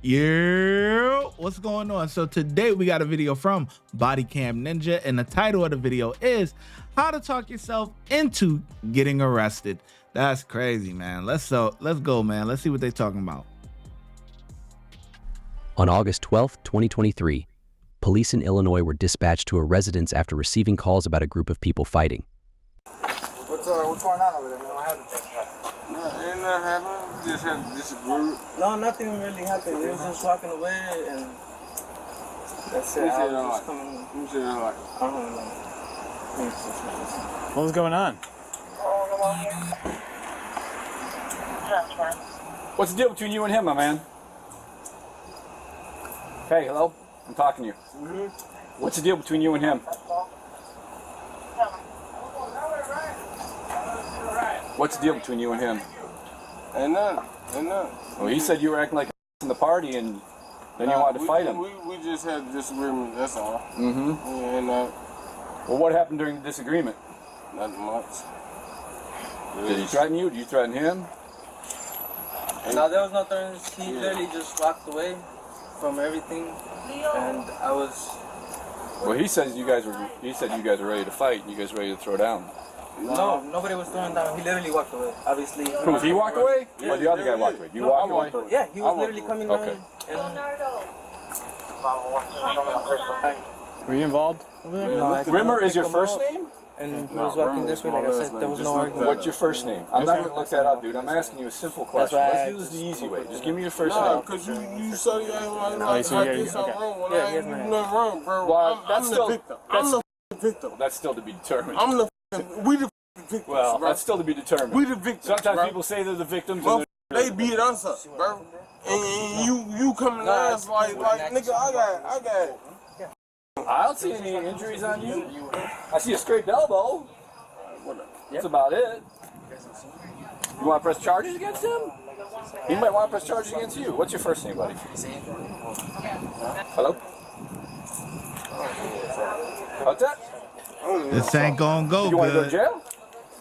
Yeah, what's going on? So today we got a video from Bodycam Ninja, and the title of the video is how to talk yourself into getting arrested. That's crazy, man. Let's go, man. Let's see what they're talking about. On August 12, 2023, police in Illinois were dispatched to a residence after receiving calls about a group of people fighting. What's going on over there, man? What happened? Ain't nothing happened. We just had to disagree. No, nothing really happened. We was just walking away and that's it. I was just coming. Who said that like? I don't know. What was going on? What's the deal between you and him, my man? Hey, hello? I'm talking to you. What's the deal between you and him? What's the deal between you and him? Ain't nothing. Ain't nothing. Well, he said you were acting like a in the party and then you wanted to fight him. We just had a disagreement, that's all. Mm-hmm. Well, what happened during the disagreement? Nothing much. Did he threaten you? Did you threaten him? No, there was no threats. He literally just walked away from everything, and I was. Well, he said you guys were ready to fight. And you guys were ready to throw down. No, nobody was throwing down. He literally walked away. Obviously. Who? He walked away? Or the other guy walked away? You walked away? Yeah, he was literally coming down. Okay. Were you involved over there? No, Rimmer is your first name? And he was walking this way, like I said, there was no argument. What's your first name? I'm not going to look that up, dude. I'm asking you a simple question. Let's do this the easy way. Just give me your first name. Because you said you ain't like Oh, so I yeah, did something wrong when I ain't do nothing wrong, bro. Well, I'm the victim. I'm the victim. That's still to be determined. I'm the we the victims, Well, bro. that's still to be determined. We the victims. Sometimes bro. people say they're the victims. Bro, And they beat us up, bro. And you coming to us like nigga, I got. I don't see any injuries on you. I see a scraped elbow. That's about it. You want to press charges against him? He might want to press charges against you. What's your first name, buddy? Hello? What's that? This ain't gonna go You want to go to good. jail?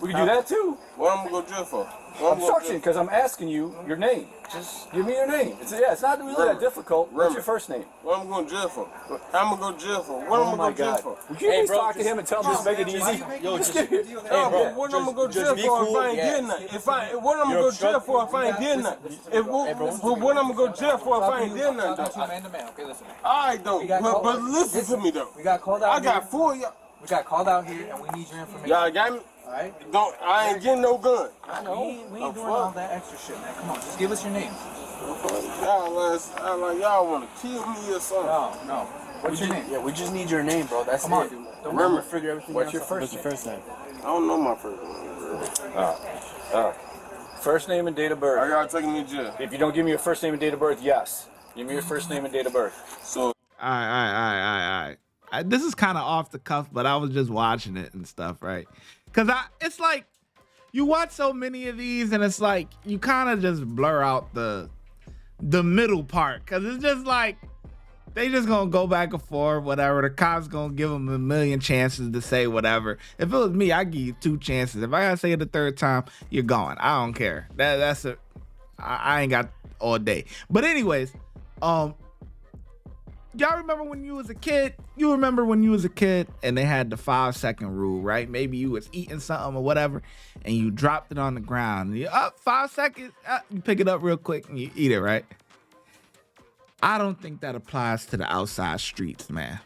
We can do that too. What I'm gonna go to jail for? Obstruction, because I'm asking you your name. Just give me your name. It's not really that difficult. What's your first name? What I'm going to jail for? I'm gonna go to jail for? What I'm gonna go to jail for? Would you please talk to him and tell him just make it easy? Just give me. But what I'm gonna go to jail for if I ain't getting nothing? What I'm gonna go to jail for if I ain't getting nothing? What I'm gonna go to jail for if I ain't getting nothing? Alright though, but listen to me though. We got called out. I got 4 of y'all. We got called out here, and we need your information. Y'all got me? Alright? I ain't getting no gun. I know. We ain't doing all that extra shit, man. Come on, just give us your name. Y'all want to kill me or something? No. What's your name? Yeah, we just need your name, bro. That's Come on. it. Remember, Figure everything What's else your out. first What's name? your first name? I don't know my first name. First name and date of Are birth. y'all taking me to jail? If you don't give me your first name and date of birth, yes. Give me your first name and date of birth. So, All right. This is kind of off the cuff, but I was just watching it and stuff, right? Because it's like you watch so many of these, and it's like you kind of just blur out the middle part, because it's just like they just gonna go back and forth, whatever. The cops gonna give them a million chances to say whatever. If it was me, I'd give you 2 chances. If I gotta say it the 3rd time, you're gone. I don't care. I ain't got all day. But anyways, y'all remember when you was a kid? You remember when you was a kid and they had the 5-second rule, right? Maybe you was eating something or whatever and you dropped it on the ground. You 5 seconds, you pick it up real quick and you eat it, right? I don't think that applies to the outside streets, man.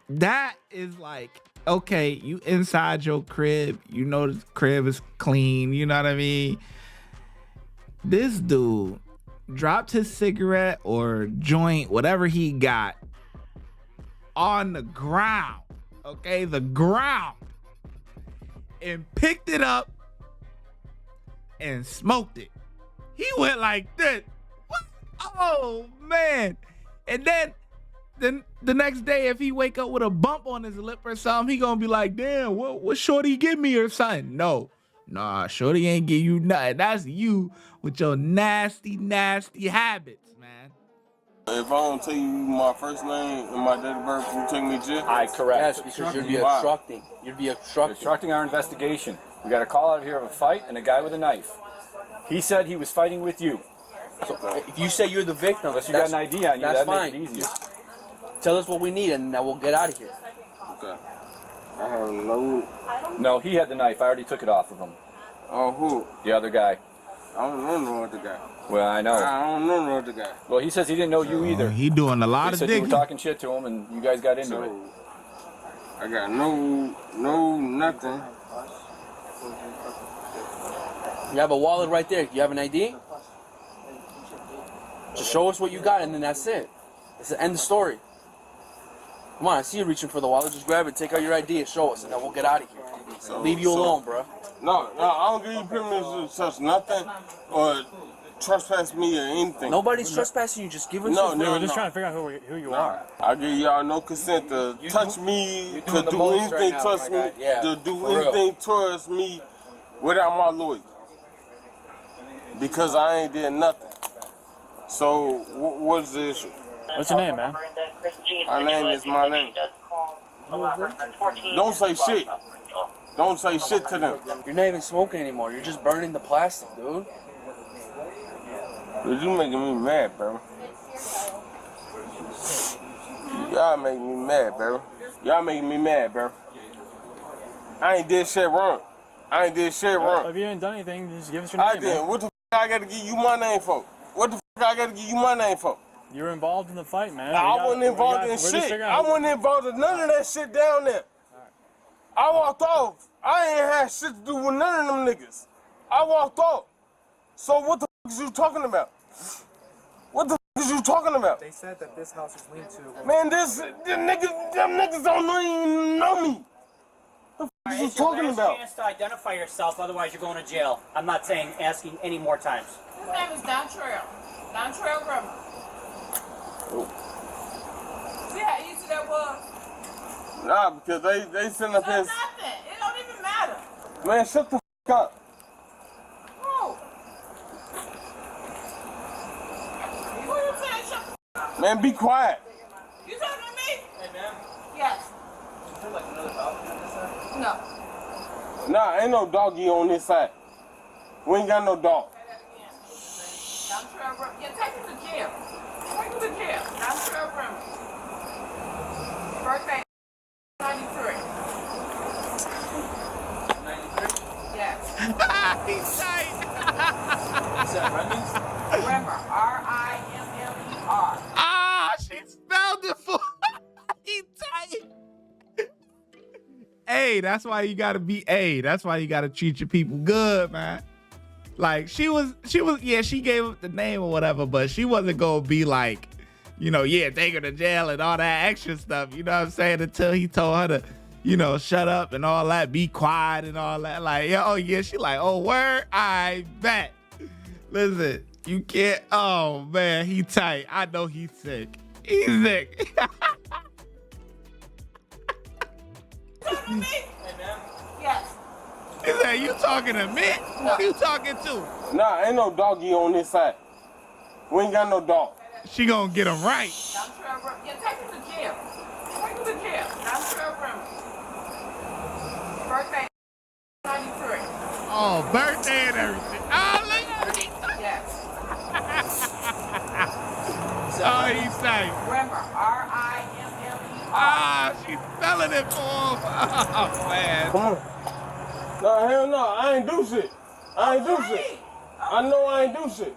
That is like, okay, you inside your crib, you know the crib is clean, you know what I mean? This dude dropped his cigarette or joint, whatever he got, on the ground, okay, the ground, and picked it up and smoked it. He went like this. What? Oh man. And then the next day, if he wake up with a bump on his lip or something, he gonna be like, damn, what shorty give me or something? No, nah, shorty ain't give you nothing. That's you with your nasty habits, man. if I don't tell you my first name and my date of birth, you take me to jail? Correct. Yes, because you'd be obstructing. You'd be obstructing. Obstructing our investigation. We got a call out here of a fight and a guy with a knife. He said he was fighting with you. So if you say you're the victim, Unless you got an ID on you, that's that fine. makes it easier. Tell us what we need, and then we'll get out of here. Okay. I have no. No, he had the knife. I already took it off of him. Oh, who? The other guy. I don't know no other guy. Well, I know. I don't know no other guy. Well, he says he didn't know you either. He doing a lot He of said you were digging. talking shit to him, and you guys got into it. I got no, nothing. You have a wallet right there. You have an ID? Just show us what you got, and then that's it. It's the end of the story. Come on, I see you reaching for the wallet. Just grab it, take out your ID, and show us, and then we'll get out of here. Leave you alone, bro. No, I don't give you permission to touch nothing or trespass me or anything. Nobody's trespassing you. Just give us No, your no, We're just trying to figure out who you are. I give y'all no consent to touch me, to the do most anything right now, touch my me, guy. Yeah, to do for real. anything towards me without my lawyer. Because I ain't did nothing. So, what is the issue? What's your name, man? My name is my name. Don't say shit. Don't say shit to them. You're not even smoking anymore. You're just burning the plastic, dude. You making me mad, bro. Y'all making me mad, bro. Y'all making me mad, bro. I ain't did shit wrong. I ain't did shit wrong. If you ain't done anything, just give us your I name, did. man. What the f I gotta give you my name for? What the f I gotta give you my name for? You were involved in the fight, man. I wasn't involved in shit. I wasn't involved in none of that shit down there. I walked off. I ain't had shit to do with none of them niggas. I walked off. So what the f is you talking about? What the f is you talking about? They said that this house is linked to. Man, them niggas don't even know me. What the f is you talking about? Chance to identify yourself, otherwise you're going to jail. I'm not asking any more times. His name is Dontrell. Dontrell Grimmer. See how easy that was? Nah, because they send up So his. nothing. It don't even matter. Man, shut the f up. Who? Who you saying shut the f up? Man, be quiet. You talking to me? Hey, ma'am. Yes. Is there like another dog on this side? No. Nah, ain't no doggy on this side. We ain't got no dog. Say that again. Dontrell Grimmer. Yeah, take him to jail. Take him to jail. Dontrell Grimmer. Birthday 93. 93? Yes. He's tight. Is that Remy's? Grimmer. R-I-M-M-E-R. Ah, she spelled it for he tight. Hey, that's why you gotta be that's why you gotta treat your people good, man. Like she was, yeah, she gave up the name or whatever, but she wasn't gonna be like, you know, yeah, take her to jail and all that extra stuff, you know what I'm saying? Until he told her to, you know, shut up and all that, be quiet and all that. Like, yeah, oh yeah, she like, oh word, I bet. Listen, you can't, oh man, he tight. I know he's sick. He's sick. Talking to me? Hey, ma'am. Yes. He said, you talking to me? Who you talking to? Nah, ain't no doggy on this side. We ain't got no dog. She gonna get him right. Dontrell Grimmer. Yeah, take him to jail. Take him to jail. Dontrell Grimmer. Birthday 93. Oh, birthday and everything. Oh, look at him. Yes. Oh, he's tight. Grimmer. R-I-M-M-E-R. Ah, she's spelling it for him. Oh, man. Come on. Nah, hell no, I ain't do shit. I ain't do shit. I know I ain't do shit.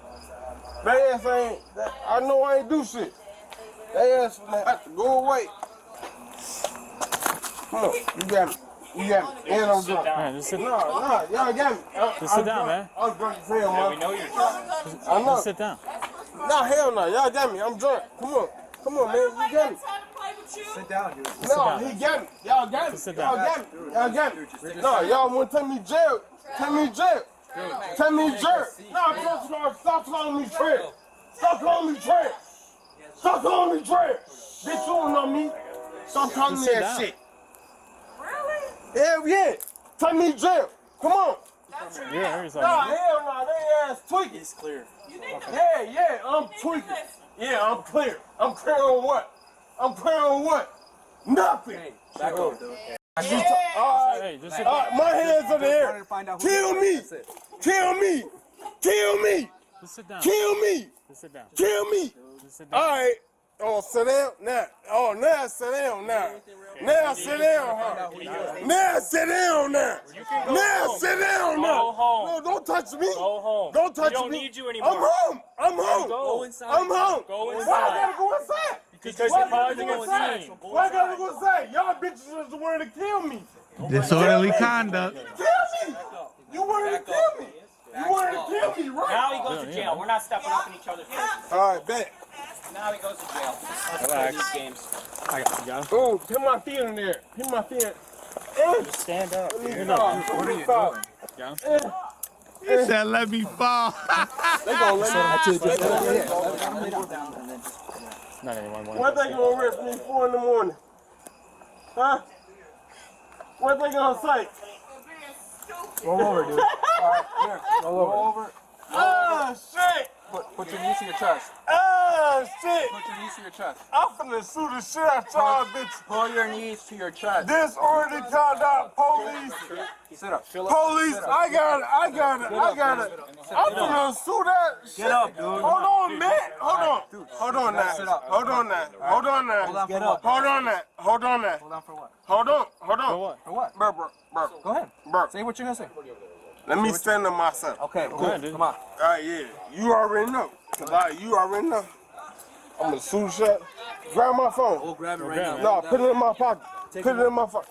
They ass ain't, I know I ain't do shit. They ass have to go away. Come on, you got me. You got me. And I'm drunk. Man, just sit, No, y'all got me. Just sit down, man. I'm drunk as hell, man. We know you're drunk. I know. just sit down. Nah, hell no, y'all got me. I'm drunk. Come on, man. You got me. Sit down, dude. No, he got me. Y'all got me. Sit Y'all down. got me. Y'all got me. No, y'all want to take me jail. Take me jail. Take me jail. No, stop calling me trail. Stop calling me trail. Stop calling me trail. Bitch, you don't know me. Stop calling me sit that down. shit. Really? Hell yeah. Take me jail. Come on. Yeah, he's Nah, like, hell no. They ass tweaking. It's clear. Yeah, I'm tweaking. Yeah, I'm clear. I'm clear on what? I'm clear on what? Nothing. Back up, dude. hey, just sit All down. right, my hands are there. Find out who Kill me. Kill me. Kill me. Just sit down. Kill me. Just sit down. Kill me. Just sit down. All right. Oh, sit down now. Oh, now sit down now. Now sit down, huh? Now sit down now. Now sit down now. Go home. No, don't touch me. Go home. Don't touch me. We don't need you anymore. I'm home. I'm home. Go inside. I'm home. Go inside. Why I gotta go inside? Because Why you're I gotta causing go a inside? scene. Why I gotta go inside? Y'all bitches is the one to kill me. Disorderly conduct. Kill me. You wanted to kill me. You wanted to kill me, right? Now he goes to jail. We're not stepping up in each other's faces. All right, bet. Now he goes to jail. Relax. These games. I got you. Oh, put my feet in there. Put my feet in. Just stand up. Let me Stand stop. up. Let me stop. John? He said, let me fall. They gonna let me. Not anyone. What they gonna rip me 4 in the morning? Huh? What they gonna say? Roll over, dude. Alright, here. Roll over. Oh, shit! Put your knees to your chest. Oh, shit! Put your knees to your chest. I'm finna sue the shit out y'all bitches. Pull your knees to your chest. Disorderly conduct, police. Sit up. Police, I got it. I'm finna sue that shit. Get up, dude. Hold on, man. Hold on now. Hold on now. Hold on for what? Hold on. For what? Bro. Go ahead. Bro. Say what you're gonna say. Let me stand up myself. Okay, cool. ahead, dude. Come on. All right, yeah. You already know. You already know. I'm gonna sue the shit. Grab my phone. We'll grab it right now. No, put it in my pocket. Put it in my pocket.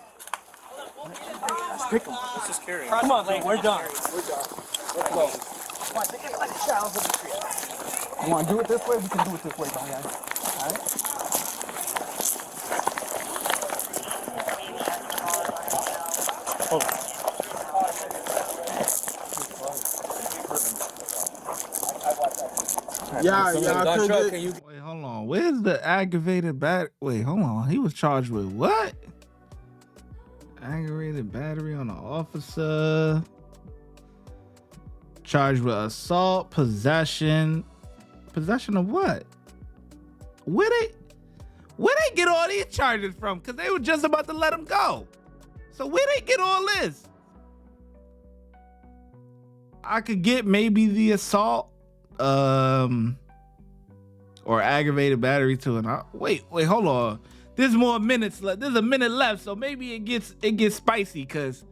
Pick them. Let's just carry Come on, dude. We're done. Come on, take it like a challenge of the tree. You want to do it this way? We can do it this way, guys. All right? Yeah, Wait, hold on. Where's the aggravated bat? Wait, hold on. He was charged with what? Aggravated battery on an officer. Charged with assault, possession. Possession of what? Where they get all these charges from? Because they were just about to let him go. So where they get all this? I could get maybe the assault, or aggravated battery to an. Wait, hold on. There's more minutes left. There's a minute left, so maybe it gets spicy. Cause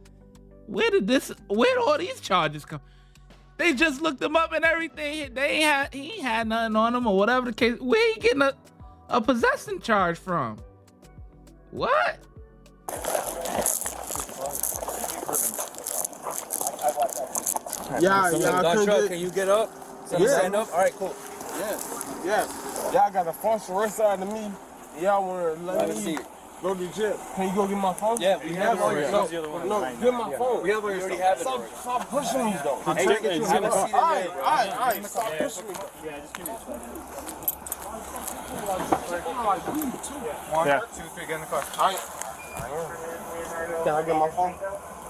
where did all these charges come? They just looked him up and everything. He ain't had nothing on him or whatever the case. Where he getting a possession charge from? What? Yeah. Can you get up? Stand up? All right, cool. Yeah. Y'all got a false arrest out of me. Y'all wanna let me go to jail? Can you go get my phone? Yeah, we have all your stuff. No, get my phone. We already have it. Stop pushing me though. Hey, it's in the seat in there, bro. All right. Stop pushing me. Yeah, just give me this one. 1, 2, 3, get in the car. Can I get my phone?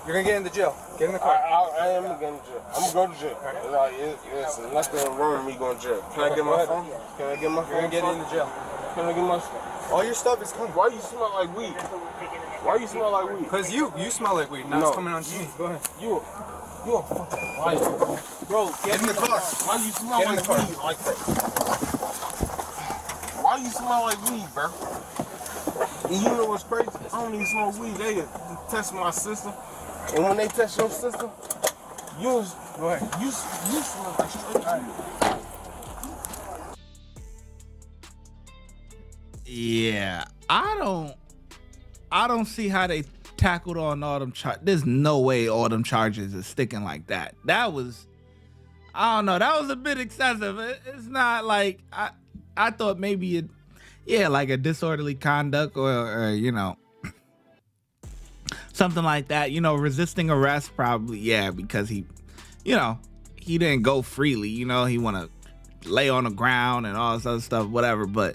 You're gonna get in the jail. Get in the car. I am going to jail. I'm gonna go to jail. Like, it's nothing wrong with me going to jail. Can I get my phone? Can I get my phone? You're gonna get in the jail. Can I get my stuff? All your stuff is coming. Why you smell like weed? Why you smell like weed? Cause you smell like weed. Now No. it's coming on to me. Go ahead. You a fucking liar. Bro, get in the car. Why you smell Get in like the car. weed like that? Why you smell like weed, bro? And you know what's crazy? I don't even smoke weed. They test my system. And when they test your system, you smell like straight weed. Yeah, I don't see how they tackled on all them charges. There's no way all them charges are sticking like that. That was, I don't know, that was a bit excessive. It's not like, I thought maybe like a disorderly conduct or you know, something like that. You know, resisting arrest probably, yeah, because he didn't go freely. You know, he want to lay on the ground and all this other stuff, whatever, but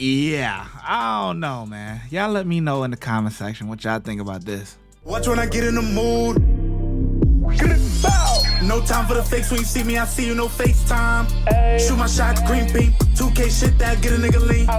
yeah, I don't know, man. Y'all let me know in the comment section what y'all think about this. Watch when I get in the mood. No time for the fakes. When you see me, I see you, no FaceTime. Shoot my shot, green beam. 2K shit that get a nigga lean.